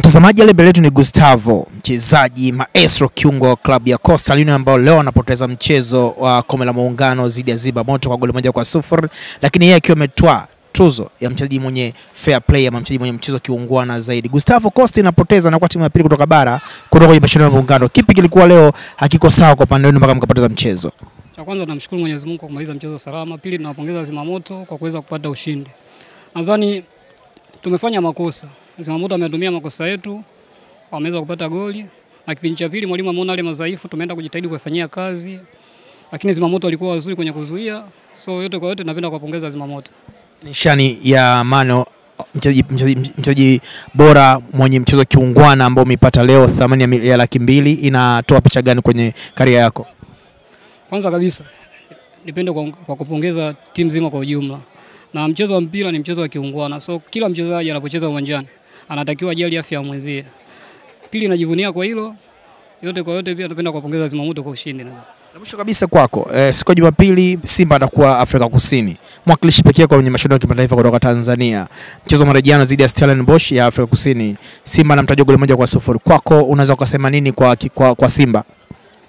Mtazamaji, mbele yetu ni Gustavo, mchezaji maestro kiungo wa klabu ya Coastal Union ambao leo anapoteza mchezo wa kombe la muungano dhidi ya Zimamoto kwa goli 1-0, lakini yeye akiwa ametwaa tuzo ya mchezaji mwenye fair play ama mchezaji mwenye mchezo kiungwana zaidi. Gustavo, Coastal inapoteza na kwa timu ya pili kutoka bara kutoka kwenye mashindano ya muungano. Kipi kilikuwa leo hakiko sawa kwa pande wenu mpaka mkapoteza mchezo? Cha kwanza tunamshukuru Mwenyezi Mungu kwa kumaliza mchezo salama. Pili tunawapongeza Zimamoto kwa kuweza kupata ushindi. Nadhani tumefanya makosa. Zimamoto ametumia makosa yetu, wameweza kupata goli. Na kipindi cha pili mwalimu ameona wale madhaifu, tumeenda kujitahidi kufanyia kazi. Lakini Zimamoto walikuwa wazuri kwenye kuzuia. So yote kwa yote napenda kuwapongeza Zimamoto. Nishani ya Mano, mchezaji bora mwenye mchezo kiungwana ambao umepata leo thamani ya $200,000, inatoa picha gani kwenye karia yako? Kwanza kabisa nipende kwa kupongeza timu nzima kwa ujumla. Na mchezo wa mpira ni mchezo wa kiungwana. So kila mchezaji anapocheza uwanjani anatakiwa ajali afya ya mwenzie. Pili najivunia kwa hilo. Yote kwa yote pia napenda kuwapongeza Zimamoto kwa ushindi. Na mwisho kabisa kwako, siku ya Jumapili Simba atakuwa Afrika Kusini. Mwakilishi pekee kwa kwenye mashindano ya kimataifa kutoka Tanzania. Mchezo wa marejeano dhidi ya Stellenbosch ya Afrika Kusini. Simba anamtaja goli 1-0. Kwako unaweza kusema nini kwa Simba?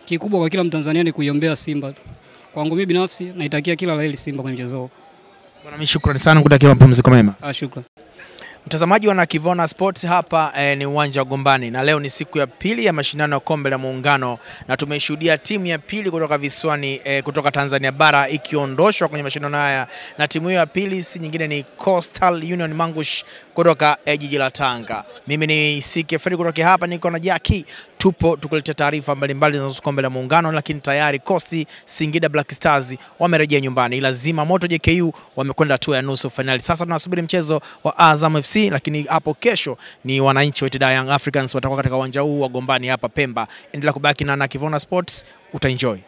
Kikubwa kwa kila Mtanzania ni kuiombea Simba. Kwangu mimi binafsi naitakia kila la heri Simba kwenye mchezo huo. Bwana, mimi shukrani sana, kutakia mapumziko mema. Shukrani. Mtazamaji wa Kivona Sports, hapa ni uwanja wa Gombani na leo ni siku ya pili ya mashindano ya kombe la muungano na tumeshuhudia timu ya pili kutoka visiwani kutoka Tanzania bara ikiondoshwa kwenye mashindano haya, na timu hiyo ya pili si nyingine ni Coastal Union Mangush kutoka jiji la Tanga. Mimi ni Sike Fred kutoka hapa, niko na Jackie, tupo tukuletea taarifa mbalimbali za kombe la muungano, lakini tayari Coastal Singida Black Stars wamerejea nyumbani, ila Zimamoto JKU wamekwenda hatua ya nusu finali. Sasa tunasubiri mchezo wa Azam FC, lakini hapo kesho ni wananchi wa Young Africans watakuwa katika uwanja huu wa Gombani hapa Pemba. Endelea kubaki na Kivona Sports, utaenjoy.